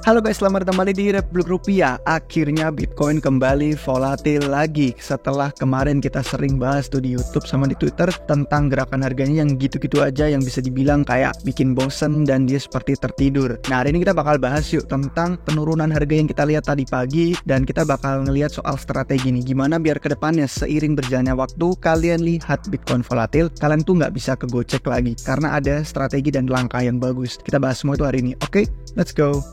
Halo guys, selamat datang kembali di Republik Rupiah. Akhirnya Bitcoin kembali volatil lagi setelah kemarin kita sering bahas tuh di YouTube sama di Twitter tentang gerakan harganya yang gitu-gitu aja, yang bisa dibilang kayak bikin bosen dan dia seperti tertidur. Nah, hari ini kita bakal bahas yuk tentang penurunan harga yang kita lihat tadi pagi, dan kita bakal ngelihat soal strategi nih, gimana biar kedepannya seiring berjalannya waktu kalian lihat Bitcoin volatil, kalian tuh nggak bisa kegocek lagi karena ada strategi dan langkah yang bagus. Kita bahas semua itu hari ini. Oke, let's go.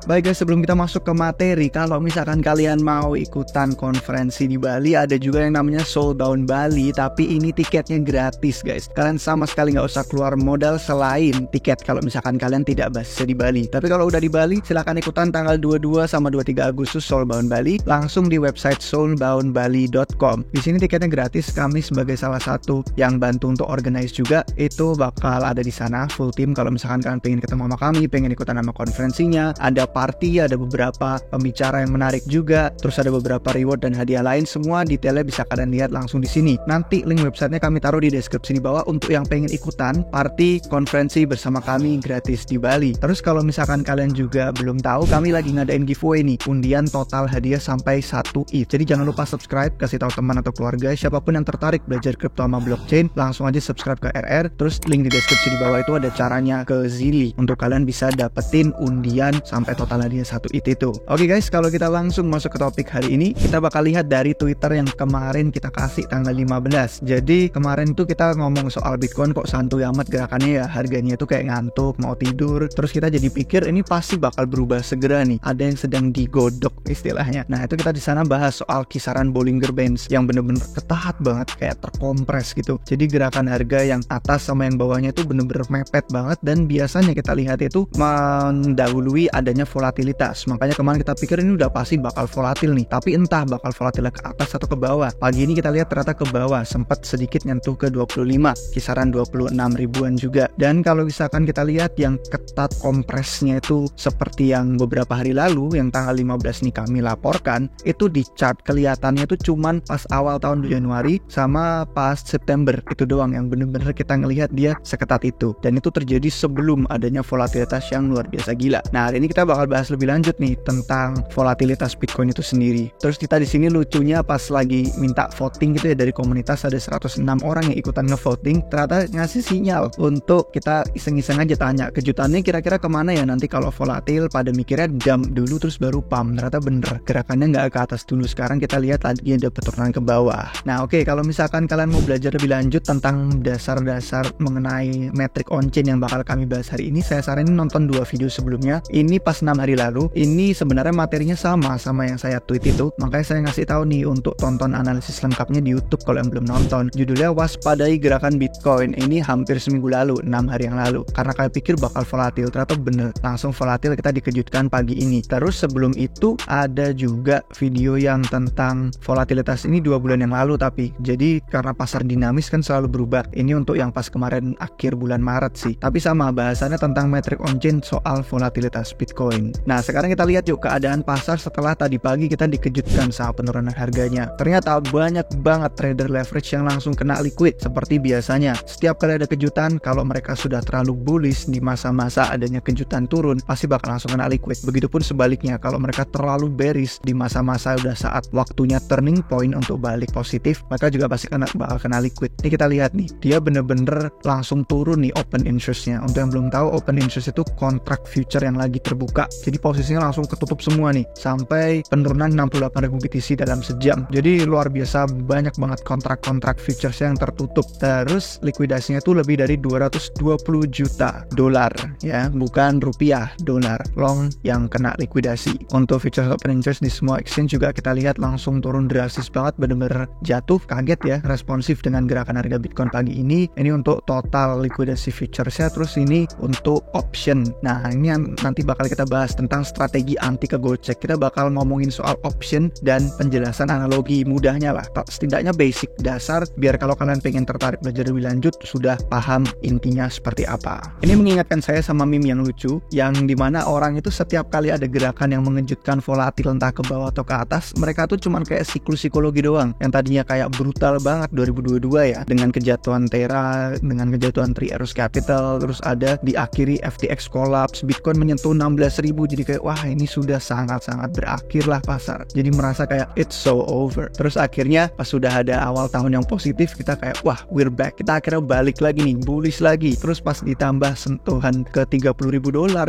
Baik guys, sebelum kita masuk ke materi, kalau misalkan kalian mau ikutan konferensi di Bali, ada juga yang namanya Soulbound Bali, tapi ini tiketnya gratis guys. Kalian sama sekali nggak usah keluar modal selain tiket kalau misalkan kalian tidak bisa di Bali. Tapi kalau udah di Bali, silahkan ikutan tanggal 22 sama 23 Agustus Soulbound Bali, langsung di website soulboundbali.com. Di sini tiketnya gratis, kami sebagai salah satu yang bantu untuk organize juga, itu bakal ada di sana full team. Kalau misalkan kalian pengen ketemu sama kami, pengen ikutan sama konferensinya, ada party, ada beberapa pembicara yang menarik juga, terus ada beberapa reward dan hadiah lain, semua detailnya bisa kalian lihat langsung di sini. Nanti link websitenya kami taruh di deskripsi di bawah untuk yang pengen ikutan party konferensi bersama kami gratis di Bali. Terus kalau misalkan kalian juga belum tahu, kami lagi ngadain giveaway nih, undian total hadiah sampai 1 ETH. Jadi jangan lupa subscribe, kasih tahu teman atau keluarga, siapapun yang tertarik belajar kripto sama blockchain, langsung aja subscribe ke RR. Terus link di deskripsi di bawah itu ada caranya ke Zili untuk kalian bisa dapetin undian sampai total hadiah 1 ETH itu. Oke guys, kalau kita langsung masuk ke topik hari ini, kita bakal lihat dari Twitter yang kemarin kita kasih tanggal 15. Jadi kemarin tuh kita ngomong soal Bitcoin kok santuy amat gerakannya ya, harganya itu kayak ngantuk, mau tidur. Terus kita jadi pikir ini pasti bakal berubah segera nih, ada yang sedang digodok istilahnya. Nah, itu kita di sana bahas soal kisaran Bollinger Bands yang bener-bener ketahat banget, kayak terkompres gitu. Jadi gerakan harga yang atas sama yang bawahnya itu bener-bener mepet banget, dan biasanya kita lihat itu mendahului adanya volatilitas. Makanya kemarin kita pikir ini udah pasti bakal volatil nih, tapi entah bakal volatil ke atas atau ke bawah. Pagi ini kita lihat ternyata ke bawah, sempat sedikit nyentuh ke 25, kisaran 26 ribuan juga. Dan kalau misalkan kita lihat yang ketat kompresnya itu seperti yang beberapa hari lalu, yang tanggal 15 nih kami laporkan, itu di chart kelihatannya itu cuman pas awal tahun Januari sama pas September, itu doang yang bener-bener kita ngelihat dia seketat itu. Dan itu terjadi sebelum adanya volatilitas yang luar biasa gila. Nah, hari ini kita bakal bahas lebih lanjut nih tentang volatilitas Bitcoin itu sendiri. Terus kita di sini lucunya pas lagi minta voting gitu ya, dari komunitas ada 106 orang yang ikutan ngevoting, ternyata ngasih sinyal untuk kita iseng-iseng aja tanya kejutannya kira-kira kemana ya nanti kalau volatil. Pada mikirnya dump dulu terus baru pump, ternyata bener gerakannya nggak ke atas dulu. Sekarang kita lihat lagi ada penurunan ke bawah. Nah oke, kalau misalkan kalian mau belajar lebih lanjut tentang dasar-dasar mengenai metric on chain yang bakal kami bahas hari ini, saya saranin nonton 2 video sebelumnya. Ini pas 6 hari lalu, ini sebenarnya materinya sama yang saya tweet itu, makanya saya ngasih tahu nih untuk tonton analisis lengkapnya di YouTube kalau yang belum nonton. Judulnya Waspadai Gerakan Bitcoin. Ini hampir seminggu lalu, 6 hari yang lalu. Karena kalian pikir bakal volatil, ternyata bener, langsung volatil, kita dikejutkan pagi ini. Terus sebelum itu ada juga video yang tentang volatilitas ini 2 bulan yang lalu, tapi jadi karena pasar dinamis kan selalu berubah. Ini untuk yang pas kemarin akhir bulan Maret sih, tapi sama bahasannya tentang metric on chain soal volatilitas Bitcoin. Nah sekarang kita lihat yuk keadaan pasar setelah tadi pagi kita dikejutkan sama penurunan harganya. Ternyata banyak banget trader leverage yang langsung kena liquid. Seperti biasanya, setiap kali ada kejutan, kalau mereka sudah terlalu bullish di masa-masa adanya kejutan turun, pasti bakal langsung kena liquid. Begitupun sebaliknya, kalau mereka terlalu bearish di masa-masa udah saat waktunya turning point untuk balik positif, mereka juga pasti bakal kena liquid. Ini kita lihat nih, dia bener-bener langsung turun nih open interest-nya. Untuk yang belum tahu, open interest itu kontrak future yang lagi terbuka. Jadi posisinya langsung ketutup semua nih, sampai penurunan 68.000 BTC dalam sejam. Jadi luar biasa banyak banget kontrak-kontrak futures yang tertutup. Terus likuidasinya itu lebih dari 220 juta dolar ya, bukan rupiah, dolar long yang kena likuidasi. Untuk futures open interest di semua exchange juga kita lihat langsung turun drastis banget, bener-bener jatuh, kaget ya, responsif dengan gerakan harga Bitcoin pagi ini. Ini untuk total likuidasi futuresnya. Terus ini untuk option. Nah ini nanti bakal kita bahas tentang strategi anti kegocek. Kita bakal ngomongin soal option dan penjelasan analogi mudahnya lah, setidaknya basic dasar biar kalau kalian pengen tertarik belajar lebih lanjut sudah paham intinya seperti apa. Ini mengingatkan saya sama meme yang lucu, yang dimana orang itu setiap kali ada gerakan yang mengejutkan volatil entah ke bawah atau ke atas, mereka tuh cuman kayak siklus psikologi doang. Yang tadinya kayak brutal banget 2022 ya, dengan kejatuhan Terra, dengan kejatuhan Three Arrows Capital, terus ada diakhiri FTX collapse, Bitcoin menyentuh 16.000, jadi kayak wah ini sudah sangat-sangat berakhir lah pasar. Jadi merasa kayak it's so over. Terus akhirnya pas sudah ada awal tahun yang positif, kita kayak wah we're back, kita akhirnya balik lagi nih, bullish lagi. Terus pas ditambah sentuhan ke $30.000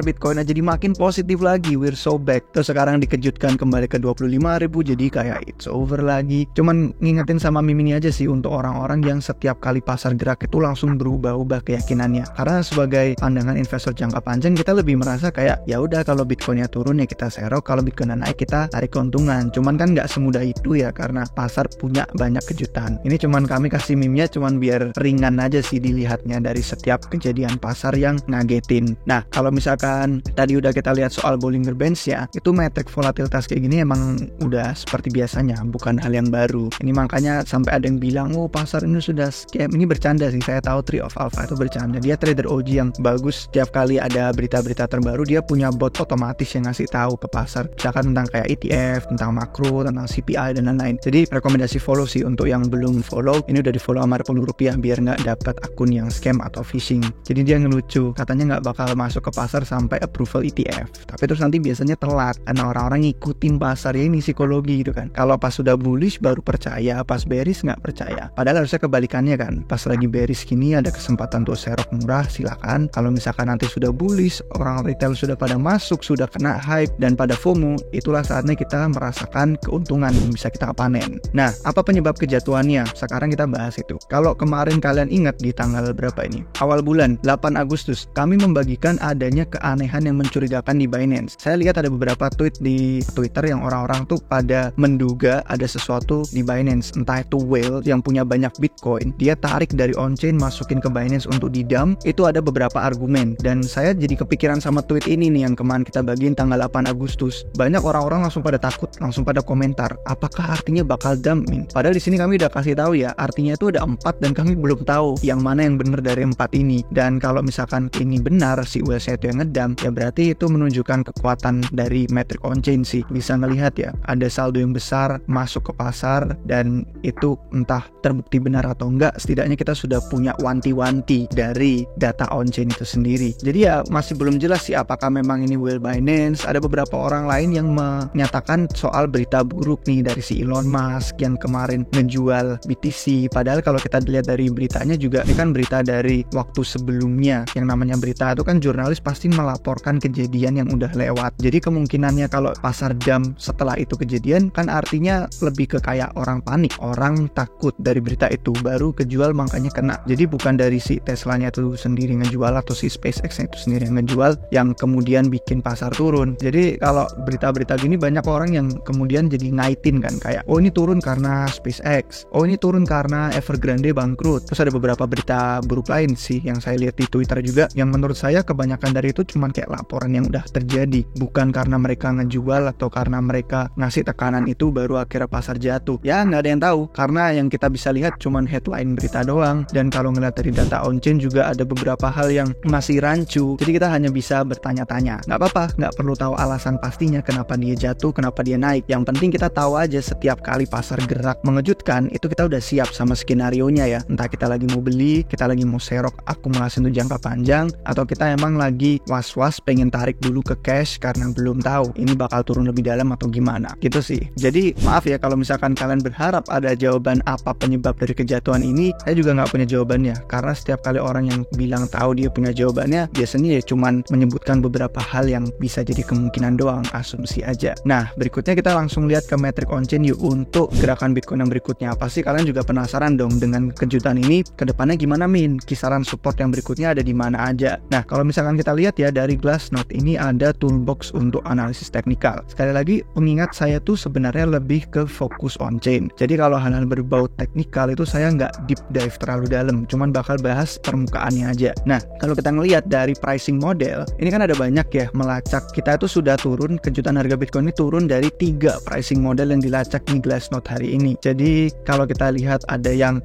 Bitcoin aja jadi makin positif lagi, we're so back. Terus sekarang dikejutkan kembali ke 25.000, jadi kayak it's over lagi. Cuman ngingetin sama meme ini aja sih untuk orang-orang yang setiap kali pasar gerak itu langsung berubah-ubah keyakinannya. Karena sebagai pandangan investor jangka panjang, kita lebih merasa kayak ya udah kalau Bitcoinnya turun ya kita serok, kalau Bitcoinnya naik kita tarik keuntungan. Cuman kan nggak semudah itu ya, karena pasar punya banyak kejutan. Ini cuman kami kasih meme-nya cuman biar ringan aja sih dilihatnya dari setiap kejadian pasar yang ngagetin. Nah, kalau misalkan tadi udah kita lihat soal Bollinger Bands ya, itu metrik volatilitas kayak gini emang udah seperti biasanya, bukan hal yang baru. Ini makanya sampai ada yang bilang, oh pasar ini sudah scam. Ini bercanda sih, saya tahu Tree of Alpha itu bercanda. Dia trader OG yang bagus, setiap kali ada berita-berita terbaru dia punya bot otomatis yang ngasih tahu ke pasar, misalkan tentang kayak ETF, tentang makro, tentang CPI dan lain-lain. Jadi rekomendasi follow sih untuk yang belum follow. Ini udah di follow sama Rp10 biar nggak dapat akun yang scam atau phishing. Jadi dia ngelucu, katanya nggak bakal masuk ke pasar sampai approval ETF. Tapi terus nanti biasanya telat karena orang-orang ngikutin pasar, ya ini psikologi gitu kan. Kalau pas sudah bullish baru percaya, pas bearish nggak percaya. Padahal harusnya kebalikannya kan. Pas lagi bearish gini ada kesempatan untuk serok murah, silakan. Kalau misalkan nanti sudah bullish, orang retail sudah pada masuk, sudah kena hype dan pada FOMO, itulah saatnya kita merasakan keuntungan yang bisa kita panen. Nah, apa penyebab kejatuhannya? Sekarang kita bahas itu. Kalau kemarin kalian ingat di tanggal berapa ini? Awal bulan 8 Agustus, kami membagikan adanya keanehan yang mencurigakan di Binance. Saya lihat ada beberapa tweet di Twitter yang orang-orang tuh pada menduga ada sesuatu di Binance, entah itu whale yang punya banyak Bitcoin, dia tarik dari on-chain masukin ke Binance untuk di-dump. Itu ada beberapa argumen dan saya jadi kepikiran sama tweet ini nih yang kemarin kita bagiin tanggal 8 Agustus. Banyak orang-orang langsung pada takut, langsung pada komentar, apakah artinya bakal dumping? Padahal di sini kami udah kasih tahu ya, artinya itu ada 4 dan kami belum tahu yang mana yang benar dari 4 ini. Dan kalau misalkan ini benar si whale-nya itu yang ngedump, ya berarti itu menunjukkan kekuatan dari metrik on-chain sih. Bisa ngelihat ya, ada saldo yang besar masuk ke pasar dan itu entah terbukti benar atau enggak, setidaknya kita sudah punya wanti-wanti dari data on-chain itu sendiri. Jadi ya masih belum jelas sih apakah memang ini whale Binance. Ada beberapa orang lain yang menyatakan soal berita buruk nih dari si Elon Musk yang kemarin ngejual BTC. Padahal kalau kita lihat dari beritanya juga, ini kan berita dari waktu sebelumnya. Yang namanya berita itu kan jurnalis pasti melaporkan kejadian yang udah lewat. Jadi kemungkinannya kalau pasar dump setelah itu kejadian kan artinya lebih ke kayak orang panik, orang takut dari berita itu baru kejual makanya kena. Jadi bukan dari si Teslanya itu sendiri ngejual atau si SpaceX itu sendiri yang ngejual yang kemudian bikin pasar turun. Jadi kalau berita-berita gini banyak orang yang kemudian jadi ngaitin kan, kayak oh ini turun karena SpaceX, oh ini turun karena Evergrande bangkrut. Terus ada beberapa berita buruk lain sih yang saya lihat di Twitter juga, yang menurut saya kebanyakan dari itu cuman kayak laporan yang udah terjadi, bukan karena mereka ngejual atau karena mereka ngasih tekanan itu baru akhirnya pasar jatuh. Ya nggak ada yang tahu, karena yang kita bisa lihat cuman headline berita doang. Dan kalau ngeliat dari data on-chain juga ada beberapa hal yang masih rancu, jadi kita hanya bisa bertanya-tanya. Nggak apa-apa, nggak perlu tahu alasan pastinya kenapa dia jatuh, kenapa dia naik. Yang penting kita tahu aja setiap kali pasar gerak mengejutkan, itu kita udah siap sama skenario-nya ya. Entah kita lagi mau beli, kita lagi mau serok akumulasi untuk jangka panjang, atau kita emang lagi was-was pengen tarik dulu ke cash karena belum tahu ini bakal turun lebih dalam atau gimana. Gitu sih. Jadi maaf ya kalau misalkan kalian berharap ada jawaban apa penyebab dari kejatuhan ini, saya juga nggak punya jawabannya. Karena setiap kali orang yang bilang tahu dia punya jawabannya, biasanya ya cuman menyebutkan beberapa hal yang bisa jadi kemungkinan doang, asumsi aja. Nah, berikutnya kita langsung lihat ke metrik on-chain yuk untuk gerakan Bitcoin yang berikutnya. Pasti kalian juga penasaran dong dengan kejutan ini kedepannya gimana Min? Kisaran support yang berikutnya ada di mana aja? Nah, kalau misalkan kita lihat ya dari Glassnode ini ada toolbox untuk analisis teknikal. Sekali lagi, pengingat saya tuh sebenarnya lebih ke fokus on-chain. Jadi kalau hal-hal berbau teknikal itu saya nggak deep dive terlalu dalam, cuman bakal bahas permukaannya aja. Nah, kalau kita ngelihat dari pricing model, ini kan ada banyak ya melacak, kita itu sudah turun, kejutan harga Bitcoin ini turun dari 3 pricing model yang dilacak di Glassnode hari ini. Jadi kalau kita lihat ada yang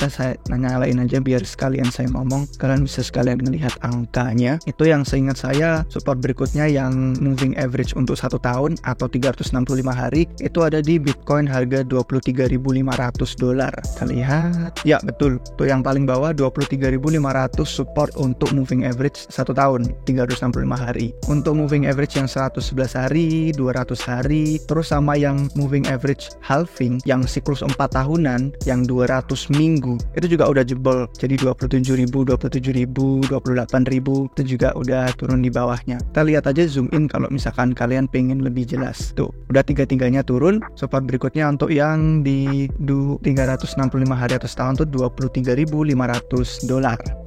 saya nyalain aja biar sekalian saya ngomong, kalian bisa sekalian melihat angkanya. Itu yang seingat saya support berikutnya yang moving average untuk 1 tahun atau 365 hari itu ada di Bitcoin harga $23.500. Kita lihat, ya betul, tuh yang paling bawah 23.500 support untuk moving average 1 tahun 365 hari. Untuk moving average yang 111 hari, 200 hari, terus sama yang moving average halving yang siklus 4 tahunan yang 200 minggu itu juga udah jebol, jadi 27.000, 27.000, 28.000 itu juga udah turun di bawahnya. Kita lihat aja, zoom in kalau misalkan kalian pengen lebih jelas. Tuh udah tiga-tiganya turun. Support berikutnya untuk yang di 365 hari atau setahun tuh $23.500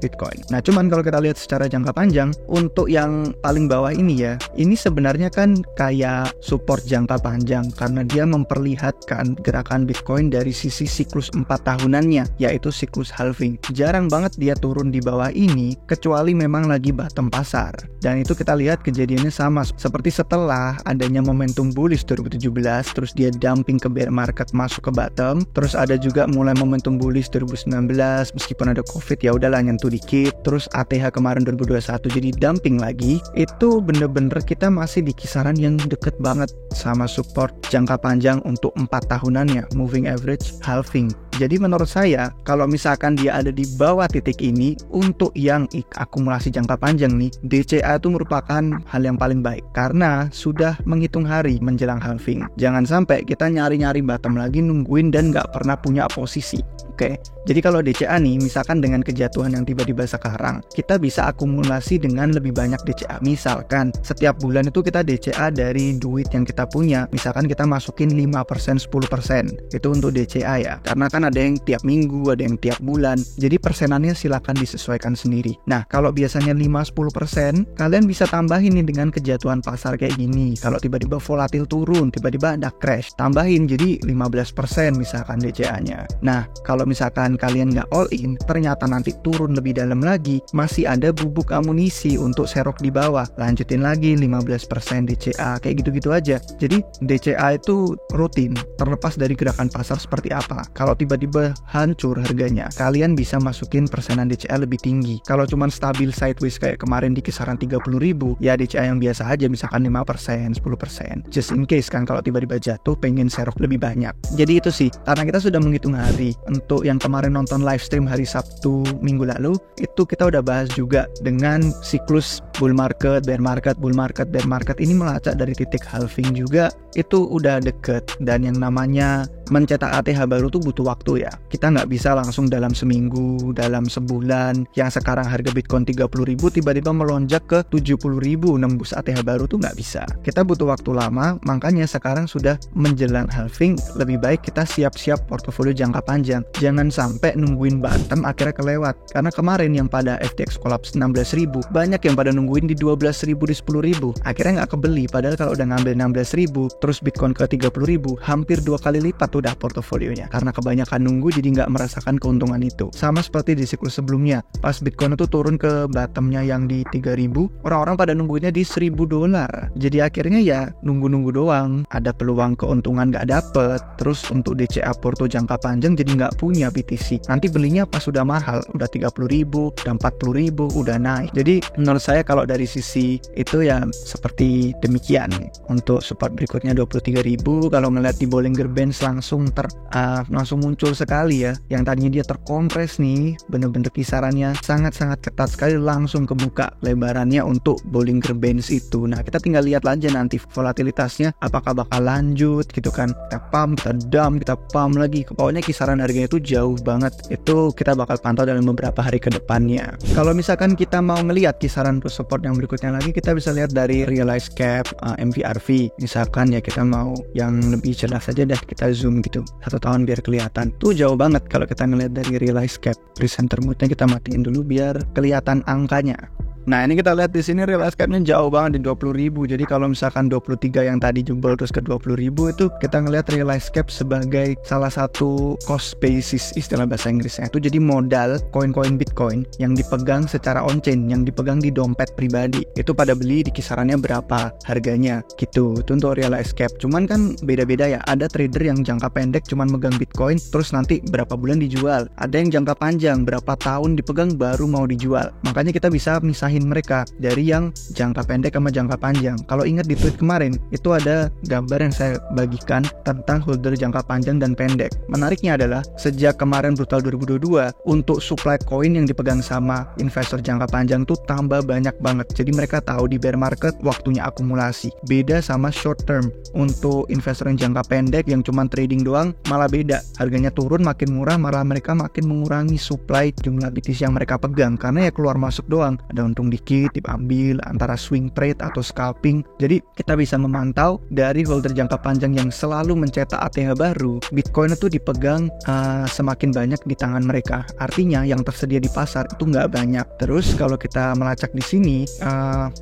Bitcoin. Nah cuman kalau kita lihat secara jangka panjang, untuk yang paling bawah ini ya, ini sebenarnya kan kayak support jangka panjang karena dia memperlihatkan gerakan Bitcoin dari sisi siklus 4 tahunannya, yaitu siklus halving. Jarang banget dia turun di bawah ini kecuali memang lagi bottom pasar. Dan itu kita lihat kejadiannya sama seperti setelah adanya momentum bullish 2017, terus dia dumping ke bear market masuk ke bottom, terus ada juga mulai momentum bullish 2019 meskipun ada covid ya udahlah nyentuh dikit, terus ATH kemarin 2021 jadi dumping lagi. Itu bener-bener kita masih di kisaran yang deket banget sama support jangka panjang untuk 4 tahunannya, moving average halving. Jadi menurut saya kalau misalkan dia ada di bawah titik ini untuk yang akumulasi jangka panjang nih, DCA itu merupakan hal yang paling baik karena sudah menghitung hari menjelang halving. Jangan sampai kita nyari-nyari bottom lagi nungguin dan nggak pernah punya posisi. Oke, jadi kalau DCA nih, misalkan dengan kejatuhan yang tiba-tiba sekarang, kita bisa akumulasi dengan lebih banyak DCA. Misalkan setiap bulan itu kita DCA dari duit yang kita punya, misalkan kita masukin 5%, 10%, itu untuk DCA ya. Karena kan ada yang tiap minggu, ada yang tiap bulan, jadi persenannya silakan disesuaikan sendiri. Nah, kalau biasanya 5-10%, kalian bisa tambahin nih dengan kejatuhan pasar kayak gini. Kalau tiba-tiba volatil turun, tiba-tiba ada crash, tambahin jadi 15% misalkan DCA-nya. Nah, kalau misalkan kalian nggak all in, ternyata nanti turun lebih dalam lagi, masih ada bubuk amunisi untuk serok di bawah, lanjutin lagi 15% DCA, kayak gitu-gitu aja. Jadi DCA itu rutin, terlepas dari gerakan pasar seperti apa. Kalau tiba-tiba hancur harganya, kalian bisa masukin persenan DCA lebih tinggi. Kalau cuman stabil sideways kayak kemarin di kisaran 30.000, ya DCA yang biasa aja, misalkan 5%, 10%. Just in case kan kalau tiba-tiba jatuh pengen serok lebih banyak. Jadi itu sih, karena kita sudah menghitung hari. Untuk yang kemarin nonton live stream hari Sabtu minggu lalu, itu kita udah bahas juga dengan siklus bull market, bear market, bull market, bear market ini melacak dari titik halving juga, itu udah deket. Dan yang namanya mencetak ATH baru tuh butuh waktu ya. Kita nggak bisa langsung dalam seminggu, dalam sebulan, yang sekarang harga Bitcoin 30.000 tiba-tiba melonjak ke 70.000 nembus ATH baru tuh nggak bisa. Kita butuh waktu lama, makanya sekarang sudah menjelang halving, lebih baik kita siap-siap portofolio jangka panjang. Jangan sampai nungguin bottom akhirnya kelewat. Karena kemarin yang pada FTX collapse 16.000, banyak yang pada nungguin di 12.000, di 10.000. Akhirnya nggak kebeli, padahal kalau udah ngambil 16.000, terus Bitcoin ke 30.000, hampir 2 kali lipat udah portofolionya. Karena kebanyakan nunggu jadi nggak merasakan keuntungan itu. Sama seperti di siklus sebelumnya, pas Bitcoin itu turun ke bottomnya yang di 3.000, orang-orang pada nungguinnya di $1.000. Jadi akhirnya ya nunggu-nunggu doang, ada peluang keuntungan nggak dapet. Terus untuk DCA porto jangka panjang jadi nggak punya BTC. Nanti belinya pas sudah mahal, udah 30.000, udah 40.000, udah naik. Jadi menurut saya kalau dari sisi itu ya seperti demikian. Untuk support berikutnya 23.000, kalau ngeliat di Bollinger Bands langsung muncul sekali ya. Yang tadinya dia terkompres nih, bener-bener kisarannya sangat-sangat ketat sekali, langsung kebuka lebarannya untuk Bollinger Bands itu. Nah, kita tinggal lihat aja nanti volatilitasnya apakah bakal lanjut gitu kan. Kita pump, kita dump, kita pump lagi. Pokoknya kisaran harganya itu jauh banget. Itu kita bakal pantau dalam beberapa hari ke depannya. Kalau misalkan kita mau ngelihat kisaran support yang berikutnya lagi, kita bisa lihat dari realized cap, MVRV. Misalkan ya kita mau yang lebih jelas aja dah, kita zoom gitu 1 tahun biar kelihatan. Tuh jauh banget kalau kita ngelihat dari realized cap. Presenter mode-nya kita matiin dulu biar kelihatan angkanya. Nah ini kita lihat di sini real escape-nya jauh banget di 20.000. Jadi kalau misalkan 23 yang tadi jebol terus ke 20.000 itu kita ngelihat real escape sebagai salah satu cost basis istilah bahasa Inggrisnya. Itu jadi modal koin-koin Bitcoin yang dipegang secara on-chain, yang dipegang di dompet pribadi. Itu pada beli di kisarannya berapa harganya gitu. Itu untuk real escape. Cuman kan beda-beda ya. Ada trader yang jangka pendek cuman megang Bitcoin terus nanti berapa bulan dijual. Ada yang jangka panjang berapa tahun dipegang baru mau dijual. Makanya kita bisa misahin mereka dari yang jangka pendek sama jangka panjang. Kalau ingat di tweet kemarin itu ada gambar yang saya bagikan tentang holder jangka panjang dan pendek. Menariknya adalah sejak kemarin brutal 2022 untuk supply koin yang dipegang sama investor jangka panjang tuh tambah banyak banget. Jadi mereka tahu di bear market waktunya akumulasi. Beda sama short term. Untuk investor yang jangka pendek yang cuma trading doang malah beda. Harganya turun makin murah, malah mereka makin mengurangi supply jumlah BTC yang mereka pegang karena ya keluar masuk doang. Ada untung dikit diambil antara swing trade atau scalping. Jadi kita bisa memantau dari holder jangka panjang yang selalu mencetak ATH baru, Bitcoin itu dipegang semakin banyak di tangan mereka. Artinya yang tersedia di pasar itu nggak banyak. Terus kalau kita melacak di sini,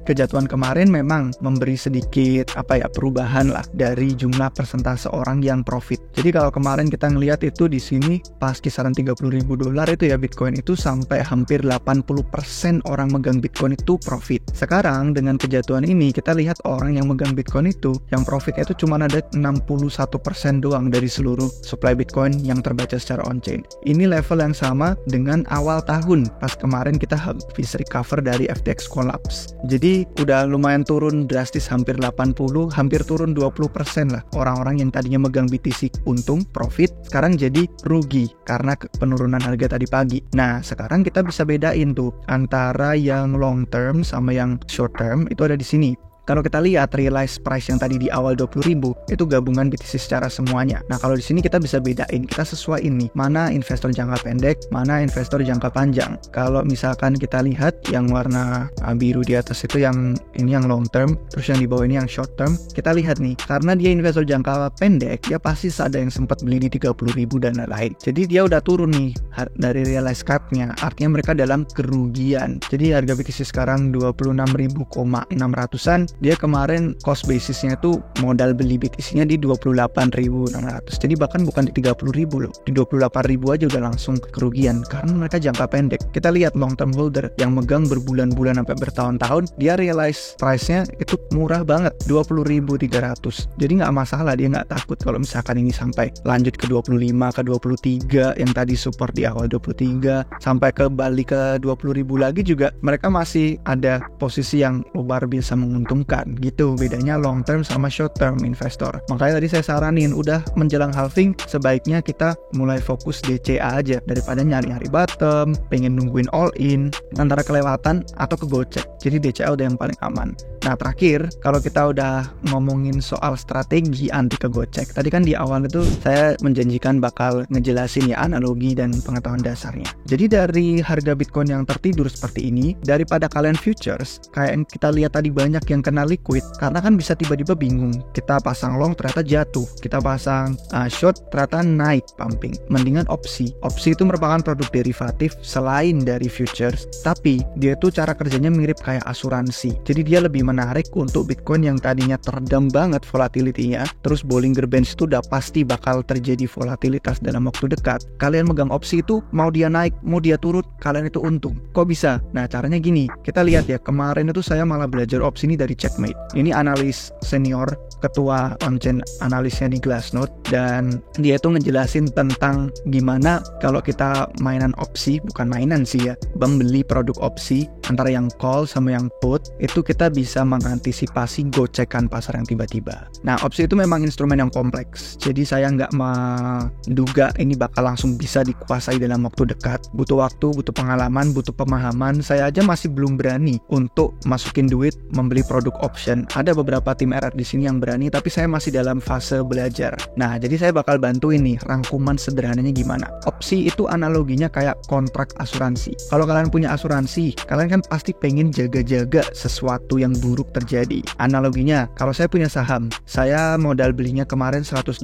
kejatuhan kemarin memang memberi sedikit perubahan lah dari jumlah persentase orang yang profit. Jadi kalau kemarin kita ngelihat itu di sini pas kisaran $30.000 itu ya Bitcoin itu sampai hampir 80% orang megang Bitcoin itu profit. Sekarang dengan kejatuhan ini kita lihat orang yang megang Bitcoin itu yang profit itu cuma ada 61% doang dari seluruh supply Bitcoin yang terbaca secara on-chain. Ini level yang sama dengan awal tahun pas kemarin kita habis recover dari FTX collapse. Jadi udah lumayan turun drastis hampir 80, hampir turun 20% lah. Orang-orang yang tadinya megang BTC untung, profit, sekarang jadi rugi karena penurunan harga tadi pagi. Nah, sekarang kita bisa bedain tuh antara yang long term sama yang short term itu ada di sini. Kalau kita lihat realized price yang tadi di awal 20.000 itu gabungan BTC secara semuanya. Nah kalau di sini kita bisa bedain, kita sesuaiin nih mana investor jangka pendek, mana investor jangka panjang. Kalau misalkan kita lihat yang warna biru di atas itu yang ini yang long term, terus yang di bawah ini yang short term. Kita lihat nih, karena dia investor jangka pendek, dia pasti ada yang sempat beli di 30.000 dan lain-lain. Jadi dia udah turun nih dari realized cap-nya. Artinya mereka dalam kerugian. Jadi harga BTC sekarang 26.600-an. Dia kemarin cost basisnya itu modal beli BTC-nya di 28.600. Jadi bahkan bukan di 30.000 loh. Di 28.000 aja udah langsung kerugian karena mereka jangka pendek. Kita lihat long term holder yang megang berbulan-bulan sampai bertahun-tahun, dia realize price-nya itu murah banget, 20.300. Jadi nggak masalah, dia nggak takut kalau misalkan ini sampai lanjut ke 25, ke 23 yang tadi support di awal 23 sampai ke balik ke 20.000 lagi juga mereka masih ada posisi yang luar biasa menguntungkan. Gitu bedanya long term sama short term investor. Makanya tadi saya saranin udah menjelang halving sebaiknya kita mulai fokus DCA aja daripada nyari-nyari bottom, pengen nungguin all in antara kelewatan atau kegocek. Jadi DCA udah yang paling aman. Nah terakhir, kalau kita udah ngomongin soal strategi anti kegocek, tadi kan di awal itu saya menjanjikan bakal ngejelasin ya analogi dan pengetahuan dasarnya. Jadi dari harga Bitcoin yang tertidur seperti ini, daripada kalian futures, kayak kita lihat tadi banyak yang kena liquid, karena kan bisa tiba-tiba bingung. Kita pasang long ternyata jatuh, kita pasang short ternyata naik pumping. Mendingan opsi. Opsi itu merupakan produk derivatif selain dari futures, tapi dia tuh cara kerjanya mirip kayak asuransi. Jadi dia lebih menarik untuk Bitcoin yang tadinya teredam banget volatility-nya, terus Bollinger Bands itu udah pasti bakal terjadi volatilitas dalam waktu dekat. Kalian megang opsi itu, mau dia naik, mau dia turun, kalian itu untung. Kok bisa? Nah caranya gini, kita lihat ya, kemarin itu saya malah belajar opsi ini dari Checkmate. Ini analis senior, ketua on-chain analisnya di Glassnode, dan dia itu ngejelasin tentang gimana kalau kita mainan opsi, bukan mainan sih ya, beli produk opsi antara yang call sama yang put, itu kita bisa mengantisipasi gocekan pasar yang tiba-tiba. Nah opsi itu memang instrumen yang kompleks, jadi saya nggak menduga ini bakal langsung bisa dikuasai dalam waktu dekat. Butuh waktu, butuh pengalaman, butuh pemahaman. Saya aja masih belum berani untuk masukin duit membeli produk option. Ada beberapa tim RR di sini yang berani, tapi saya masih dalam fase belajar. Nah jadi saya bakal bantu ini rangkuman sederhananya gimana. Opsi itu analoginya kayak kontrak asuransi. Kalau kalian punya asuransi, kalian kan pasti pengen jaga-jaga sesuatu yang buruk terjadi. Analoginya, kalau saya punya saham, saya modal belinya kemarin $100.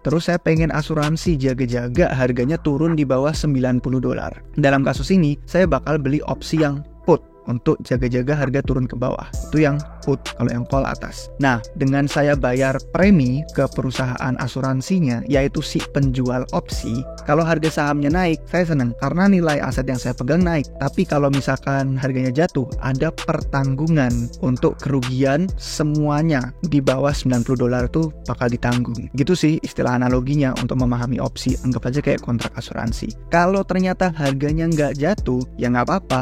Terus saya pengen asuransi jaga-jaga harganya turun di bawah $90. Dalam kasus ini, saya bakal beli opsi yang put. untuk jaga-jaga harga turun ke bawah. Itu yang put, kalau yang call atas. Nah, dengan saya bayar premi ke perusahaan asuransinya, yaitu si penjual opsi, kalau harga sahamnya naik, saya senang karena nilai aset yang saya pegang naik. Tapi kalau misalkan harganya jatuh, ada pertanggungan untuk kerugian semuanya di bawah $90 tuh bakal ditanggung. Gitu sih istilah analoginya untuk memahami opsi. Anggap aja kayak kontrak asuransi. Kalau ternyata harganya nggak jatuh, ya nggak apa-apa.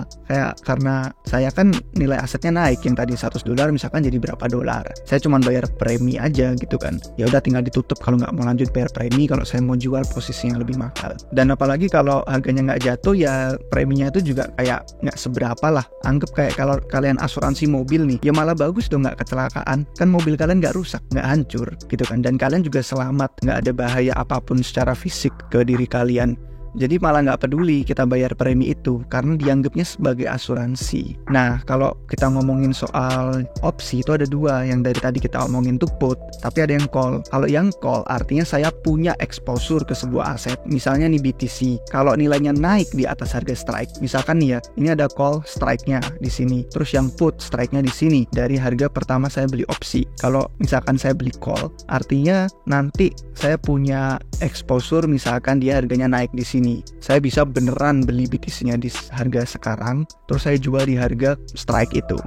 Karena saya kan nilai asetnya naik, yang tadi $100 misalkan jadi berapa dolar. Saya cuma bayar premi aja gitu kan. Ya udah tinggal ditutup kalau nggak mau lanjut bayar premi, kalau saya mau jual posisi yang lebih mahal. Dan apalagi kalau harganya nggak jatuh, ya preminya itu juga kayak nggak seberapa lah. Anggap kayak kalau kalian asuransi mobil nih, ya malah bagus dong nggak kecelakaan. Kan mobil kalian nggak rusak, nggak hancur gitu kan. Dan kalian juga selamat, nggak ada bahaya apapun secara fisik ke diri kalian. Jadi malah nggak peduli kita bayar premi itu karena dianggapnya sebagai asuransi. Nah, kalau kita ngomongin soal opsi itu ada dua. Yang dari tadi kita omongin tuh put, tapi ada yang call. Kalau yang call artinya saya punya exposure ke sebuah aset. Misalnya nih BTC, kalau nilainya naik di atas harga strike, misalkan nih ya, ini ada call strike-nya di sini, terus yang put strike-nya di sini. Dari harga pertama saya beli opsi. Kalau misalkan saya beli call, artinya nanti saya punya exposure, misalkan dia harganya naik di sini. Saya bisa beneran beli BTC-nya di harga sekarang, terus saya jual di harga strike itu.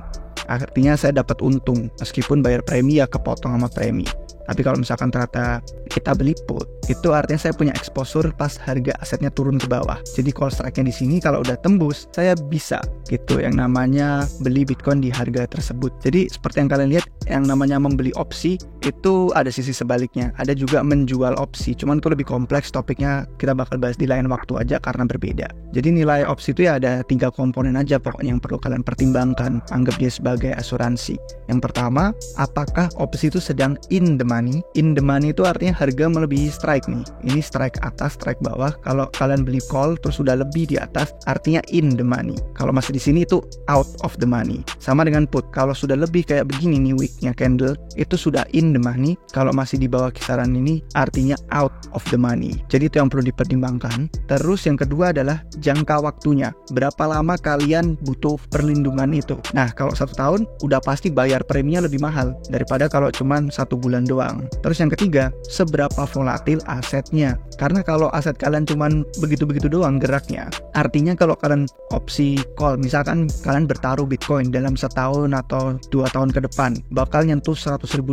Artinya saya dapat untung, meskipun bayar premi ya kepotong sama premi. Tapi kalau misalkan ternyata kita beli put, itu artinya saya punya exposure pas harga asetnya turun ke bawah. Jadi call strike-nya di sini kalau udah tembus, saya bisa gitu yang namanya beli Bitcoin di harga tersebut. Jadi seperti yang kalian lihat, yang namanya membeli opsi itu ada sisi sebaliknya. Ada juga menjual opsi. Cuman itu lebih kompleks, topiknya kita bakal bahas di lain waktu aja karena berbeda. Jadi nilai opsi itu ya ada 3 komponen aja pokoknya yang perlu kalian pertimbangkan. Anggap dia sebagai asuransi. Yang pertama, apakah opsi itu sedang in the money? In the money itu artinya harga melebihi strike nih. Ini strike atas, strike bawah. Kalau kalian beli call terus sudah lebih di atas, artinya in the money. Kalau masih di sini itu out of the money. Sama dengan put. Kalau sudah lebih kayak begini nih wicknya candle, itu sudah in the money. Kalau masih di bawah kisaran ini, artinya out of the money. Jadi itu yang perlu dipertimbangkan. Terus yang kedua adalah jangka waktunya. Berapa lama kalian butuh perlindungan itu? Nah, kalau 1 tahun udah pasti bayar preminya lebih mahal daripada kalau cuman 1 bulan doang. Terus yang ketiga, seberapa volatil asetnya. Karena kalau aset kalian cuman begitu-begitu doang geraknya, artinya kalau kalian opsi call, misalkan kalian bertaruh Bitcoin dalam 1 tahun atau 2 tahun ke depan, bakal nyentuh $100.000.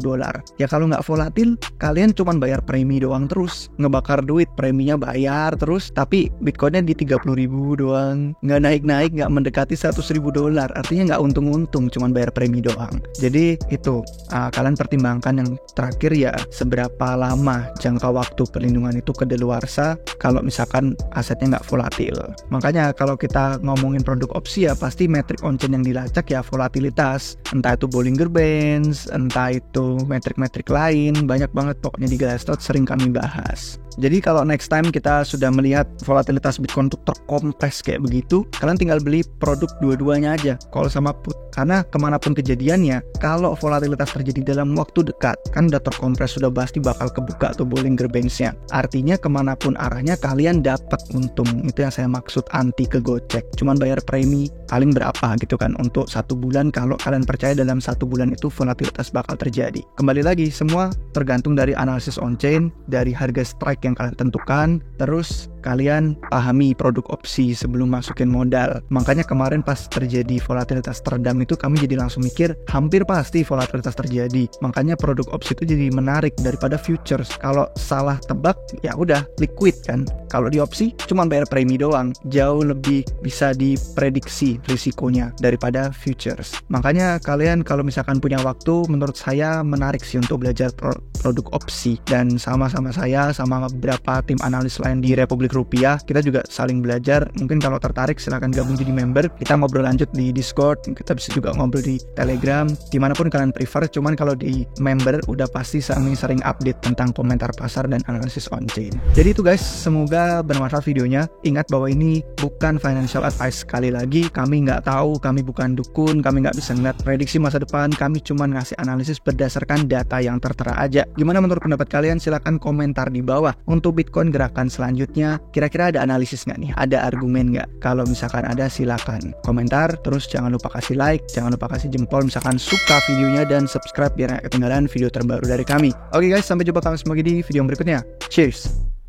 Ya kalau nggak volatil, kalian cuman bayar premi doang terus, ngebakar duit, preminya bayar terus, tapi Bitcoinnya di 30.000 doang, nggak naik-naik, nggak mendekati $100.000, artinya nggak untung-untung, cuman bayar premi doang. Jadi itu, kalian pertimbangkan yang terakhir ya, seberapa lama jangka waktu perlindungan itu kedaluarsa kalau misalkan asetnya nggak volatil. Makanya kalau kita ngomongin produk opsi ya pasti metrik on-chain yang dilacak ya volatilitas, entah itu Bollinger Bands, entah itu metrik-metrik lain, banyak banget pokoknya di Glassnode sering kami bahas. Jadi kalau next time kita sudah melihat volatilitas Bitcoin itu terkompres kayak begitu, kalian tinggal beli produk dua-duanya aja, call sama put. Karena kemanapun kejadiannya, kalau volatilitas terjadi dalam waktu dekat, kan udah terkompres, sudah pasti bakal kebuka tuh Bollinger Bands-nya. Artinya kemanapun arahnya kalian dapat untung. Itu yang saya maksud anti kegocek. Cuman bayar premi paling berapa gitu kan untuk 1 bulan, kalau kalian percaya dalam 1 bulan itu volatilitas bakal terjadi. Kembali lagi, semua tergantung dari analisis on-chain, dari harga strike yang kalian tentukan, terus kalian pahami produk opsi sebelum masukin modal. Makanya kemarin pas terjadi volatilitas teredam itu kami jadi langsung mikir hampir pasti volatilitas terjadi. Makanya produk opsi itu jadi menarik daripada futures. Kalau salah tebak ya udah liquid kan. Kalau di opsi cuma bayar premi doang, jauh lebih bisa diprediksi risikonya daripada futures. Makanya kalian kalau misalkan punya waktu, menurut saya menarik sih untuk belajar produk opsi. Dan sama-sama saya sama beberapa tim analis lain di Republik Rupiah, kita juga saling belajar. Mungkin kalau tertarik silahkan gabung jadi member, kita ngobrol lanjut di Discord, kita bisa juga ngobrol di Telegram, dimanapun kalian prefer. Cuman kalau di member udah pasti sering update tentang komentar pasar dan analisis on-chain. Jadi itu guys, semoga bermanfaat videonya. Ingat bahwa ini bukan financial advice. Sekali lagi, kami nggak tahu, kami bukan dukun, kami nggak bisa ngeliat prediksi masa depan, kami cuma ngasih analisis berdasarkan data yang tertera aja. Gimana menurut pendapat kalian? Silahkan komentar di bawah. Untuk Bitcoin gerakan selanjutnya, kira-kira ada analisis nggak nih? Ada argumen nggak? Kalau misalkan ada silakan komentar. Terus jangan lupa kasih like, jangan lupa kasih jempol misalkan suka videonya, dan subscribe biar nggak ketinggalan video terbaru dari kami. Oke guys, sampai jumpa kami semua di video berikutnya. Cheers!